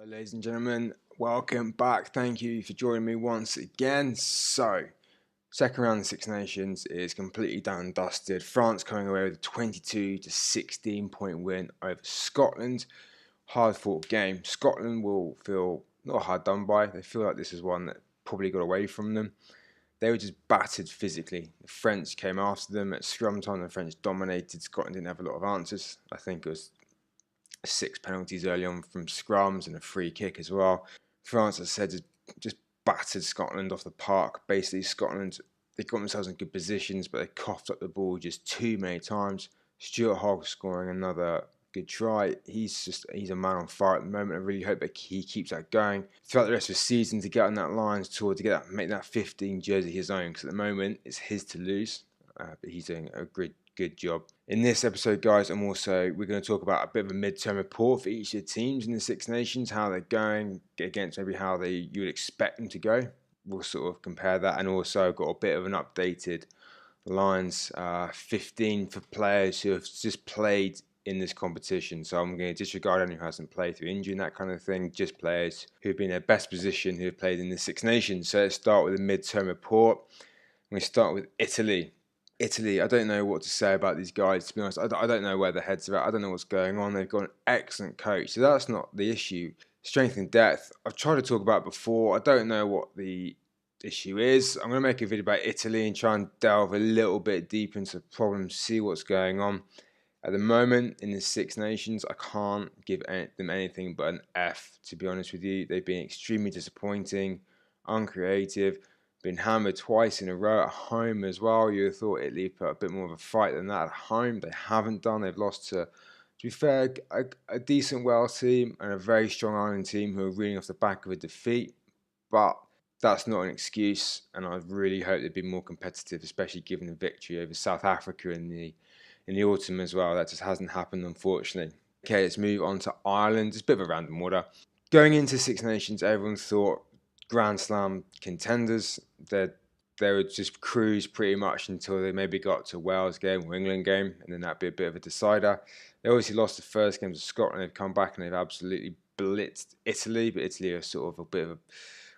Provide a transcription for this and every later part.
Hello, ladies and gentlemen. Welcome back. Thank you for joining me once again. So, second round of Six Nations is completely done and dusted. France coming away with a 22-16 point win over Scotland. Hard fought game. Scotland will feel not hard done by. They feel like this is one that probably got away from them. They were just battered physically. The French came after them at scrum time. The French dominated. Scotland didn't have a lot of answers. I think it was 6 penalties early on from scrums and a free kick as well. France, as I said, just battered Scotland off the park. Basically, Scotland, they got themselves in good positions, but they coughed up the ball just too many times. Stuart Hogg scoring another good try. He's a man on fire at the moment. I really hope that he keeps that going throughout the rest of the season to get on that Lions tour, to make that 15 jersey his own, because at the moment it's his to lose. But he's doing a good job. In this episode, guys, we're going to talk about a bit of a midterm report for each of the teams in the Six Nations, how they're going against maybe how you would expect them to go. We'll sort of compare that, and also got a bit of an updated Lions 15 for players who have just played in this competition. So I'm going to disregard anyone who hasn't played through injury and that kind of thing, just players who've been in their best position, who have played in the Six Nations. So let's start with the midterm report. We start with Italy. I don't know what to say about these guys, to be honest. I don't know where their heads are at. I don't know what's going on. They've got an excellent coach, so that's not the issue. Strength and depth, I've tried to talk about before. I don't know what the issue is. I'm going to make a video about Italy and try and delve a little bit deeper into the problem, see what's going on. At the moment, in the Six Nations, I can't give them anything but an F, to be honest with you. They've been extremely disappointing, uncreative, been hammered twice in a row at home as well. You would have thought Italy put a bit more of a fight than that at home. They haven't done. They've lost to be fair, a decent Wales team and a very strong Ireland team who are reeling off the back of a defeat. But that's not an excuse, and I really hope they'd be more competitive, especially given the victory over South Africa in the autumn as well. That just hasn't happened, unfortunately. Okay, let's move on to Ireland. It's a bit of a random order. Going into Six Nations, everyone thought Grand Slam contenders. They would just cruise pretty much until they maybe got to Wales game or England game, and then that'd be a bit of a decider. They obviously lost the first game to Scotland. They've come back and they've absolutely blitzed Italy, but Italy are sort of a bit of a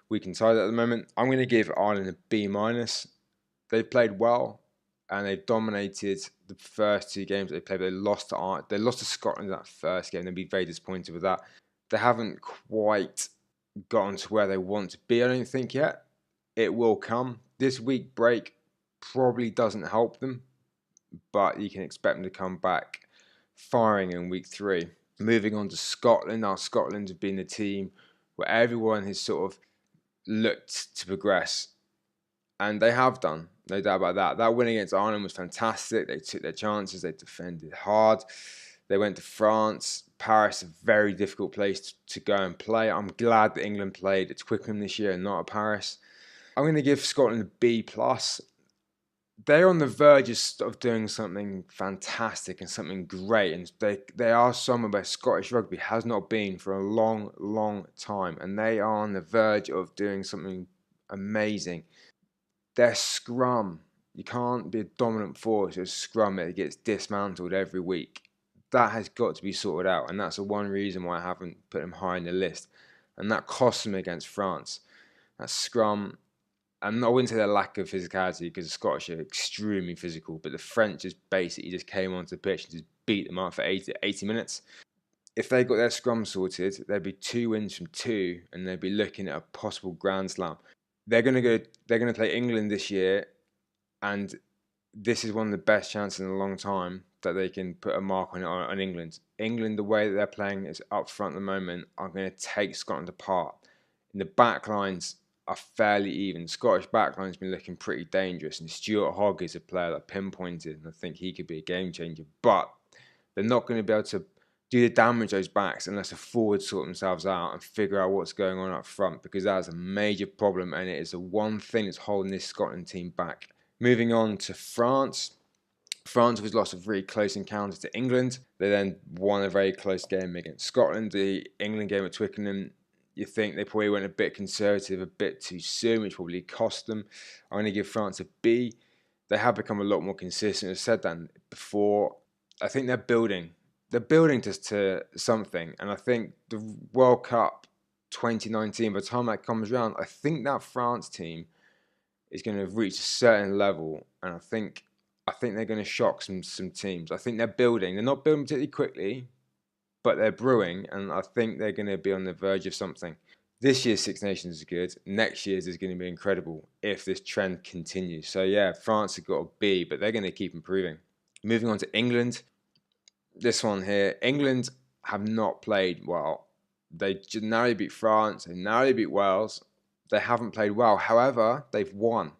weakened side at the moment. I'm going to give Ireland a B-. They've played well and they've dominated the first two games they played. They lost to Scotland in that first game. They'd be very disappointed with that. They haven't quite gotten to where they want to be, I don't think, yet. It will come. This week break probably doesn't help them, but you can expect them to come back firing in week 3. Moving on to Scotland. Now, Scotland have been the team where everyone has sort of looked to progress, and they have done, no doubt about that. That win against Ireland was fantastic. They took their chances. They defended hard. They went to France. Paris, a very difficult place to go and play. I'm glad that England played at Twickenham this year and not at Paris. I'm going to give Scotland a B+. They're on the verge of doing something fantastic and something great, and they are somewhere where Scottish rugby has not been for a long time, and they are on the verge of doing something amazing. Their scrum, you can't be a dominant force with a scrum that gets dismantled every week. That has got to be sorted out, and that's the one reason why I haven't put them high in the list, and that cost them against France. That scrum, and I wouldn't say their lack of physicality, because the Scottish are extremely physical, but the French basically came onto the pitch and just beat them up for 80 minutes. If they got their scrum sorted, there'd be 2 wins from 2, and they'd be looking at a possible Grand Slam. They're going to play England this year, and this is one of the best chances in a long time that they can put a mark on England. England, the way that they're playing is up front at the moment, are going to take Scotland apart. In the back lines are fairly even. Scottish backline's been looking pretty dangerous, and Stuart Hogg is a player that pinpointed, and I think he could be a game changer. But they're not going to be able to do the damage those backs unless the forwards sort themselves out and figure out what's going on up front, because that is a major problem, and it is the one thing that's holding this Scotland team back. Moving on to France. France was lost a very close encounter to England. They then won a very close game against Scotland. The England game at Twickenham, you think they probably went a bit conservative a bit too soon, which probably cost them. I'm going to give France a B. They have become a lot more consistent. I've said that before. I think they're building to something, and I think the World Cup 2019. By the time that comes around, I think that France team is going to reach a certain level, and I think they're going to shock some teams. I think they're building. They're not building particularly quickly, but they're brewing, and I think they're going to be on the verge of something. This year's Six Nations is good. Next year's is going to be incredible if this trend continues. So yeah, France have got a B, but they're going to keep improving. Moving on to England. This one here, England have not played well. They narrowly beat France, they narrowly beat Wales. They haven't played well. However, they've won.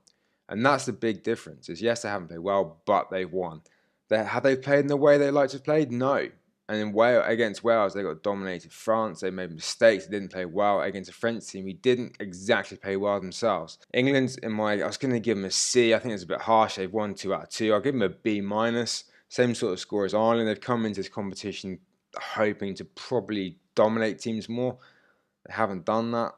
And that's the big difference. Is yes, they haven't played well, but they've won. Have they played in the way they like to play? No. And in against Wales, they got dominated. France, they made mistakes. They didn't play well against a French team who didn't exactly play well themselves. England, I was going to give them a C. I think it's a bit harsh. They've won 2 out of 2. I'll give them a B minus. Same sort of score as Ireland. They've come into this competition hoping to probably dominate teams more. They haven't done that.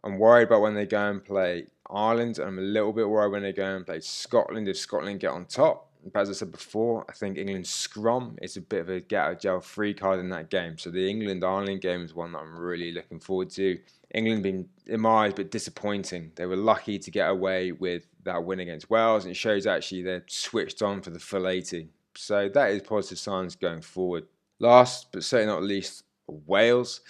I'm worried about when they go and play Ireland, and I'm a little bit worried when they go and play Scotland, if Scotland get on top. But as I said before, I think England's scrum is a bit of a get-out-of-jail-free card in that game. So the England-Ireland game is one that I'm really looking forward to. England been, in my eyes, a bit disappointing. They were lucky to get away with that win against Wales, and it shows actually they're switched on for the full 80. So that is positive signs going forward. Last, but certainly not least, Wales.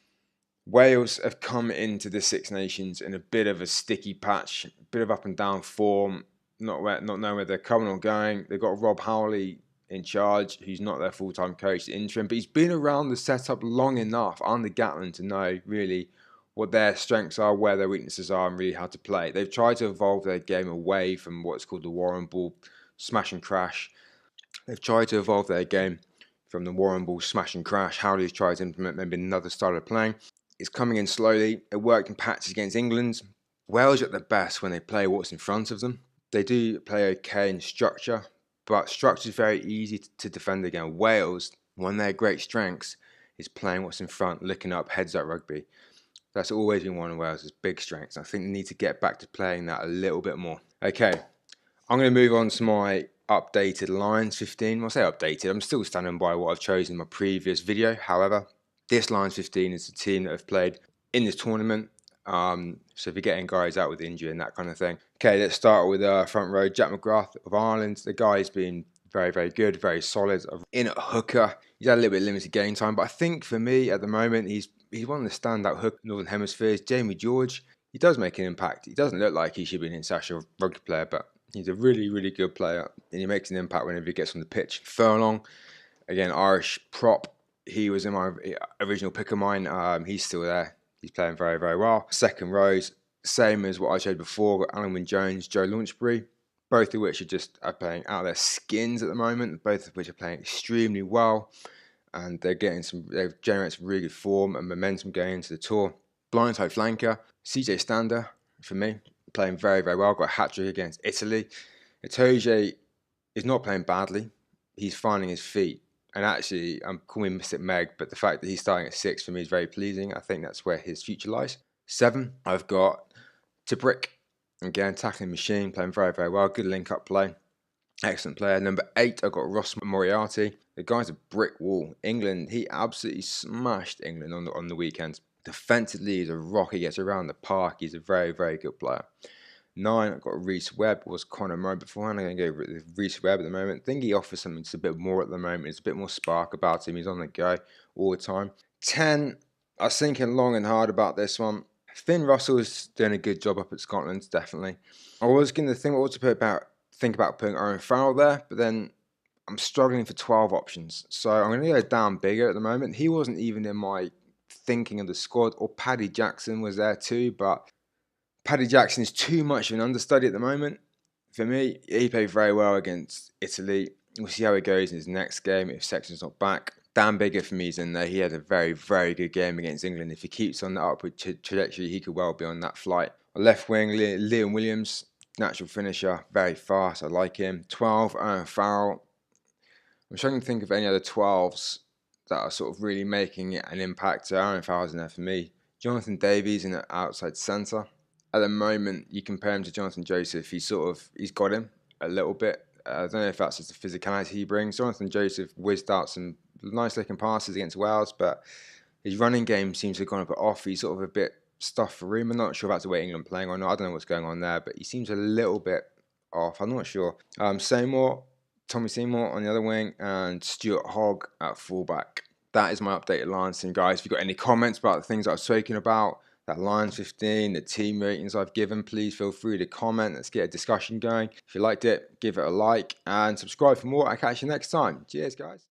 Wales have come into the Six Nations in a bit of a sticky patch, a bit of up and down form, not knowing where they're coming or going. They've got Rob Howley in charge, who's not their full-time coach, the interim, but he's been around the setup long enough under Gatland to know really what their strengths are, where their weaknesses are, and really how to play. They've tried to evolve their game away from what's called the Warren Ball smash and crash. They've tried to evolve their game from the Warren Ball smash and crash. Howley's tried to implement maybe another style of playing. It's coming in slowly. It worked in patches against England. Wales are at their best when they play what's in front of them. They do play okay in structure, but structure is very easy to defend against. Wales, one of their great strengths is playing what's in front, looking up, heads up rugby. That's always been one of Wales' big strengths. I think they need to get back to playing that a little bit more. Okay, I'm going to move on to my updated Lions 15. I'll say updated. I'm still standing by what I've chosen in my previous video. However, this Lions 15 is the team that have played in this tournament. So if you're getting guys out with injury and that kind of thing. Okay, let's start with front row. Jack McGrath of Ireland. The guy's been very, very good, very solid. In at hooker, he's had a little bit of limited game time, but I think for me at the moment, he's one of the standout hook Northern Hemispheres. Jamie George, he does make an impact. He doesn't look like he should be an international rugby player, but he's a really, really good player, and he makes an impact whenever he gets on the pitch. Furlong, again, Irish prop. He was in my original pick of mine. He's still there. He's playing very, very well. Second rows, same as what I showed before. Got Alan Wynne-Jones, Joe Launchbury, both of which are playing out of their skins at the moment. Both of which are playing extremely well, and they've generated some really good form and momentum going into the tour. Blind type flanker, CJ Stander for me, playing very, very well. Got a hat-trick against Italy. Itoje is not playing badly. He's finding his feet. And actually, I'm calling him Mystic Meg, but the fact that he's starting at 6 for me is very pleasing. I think that's where his future lies. 7, I've got Tibrick. Again, tackling machine, playing very, very well. Good link-up play. Excellent player. Number 8, I've got Ross Moriarty. The guy's a brick wall. England, he absolutely smashed England on the weekend. Defensively, he's a rock. He gets around the park. He's a very, very good player. 9, I've got Reece Webb. Was Connor Moe beforehand. I'm going to go with Reece Webb at the moment. I think he offers something just a bit more at the moment. There's a bit more spark about him. He's on the go all the time. 10, I was thinking long and hard about this one. Finn Russell is doing a good job up at Scotland, definitely. I was going to think about putting Owen Farrell there, but then I'm struggling for 12 options. So I'm going to go down bigger at the moment. He wasn't even in my thinking of the squad, or Paddy Jackson was there too, but Paddy Jackson is too much of an understudy at the moment. For me, he played very well against Italy. We'll see how it goes in his next game if Sexton's not back. Dan Bigger for me is in there. He had a very, very good game against England. If he keeps on the upward trajectory, he could well be on that flight. On left wing, Liam Williams, natural finisher, very fast. I like him. 12, Owen Farrell. I'm trying to think of any other 12s that are sort of really making an impact. So Owen Farrell's in there for me. Jonathan Davies in the outside centre. At the moment, you compare him to Jonathan Joseph, he's got him a little bit. I don't know if that's just the physicality he brings. Jonathan Joseph whizzed out some nice looking passes against Wales, but his running game seems to have gone a bit off. He's sort of a bit stuff for Room. I'm not sure about the way England playing or not. I don't know what's going on there, but he seems a little bit off. I'm not sure. Tommy Seymour on the other wing, and Stuart Hogg at fullback. That is my updated Lions team, guys. If you've got any comments about the things I've spoken about, that Lions 15, the team ratings I've given, please feel free to comment. Let's get a discussion going. If you liked it, give it a like and subscribe for more. I'll catch you next time. Cheers, guys.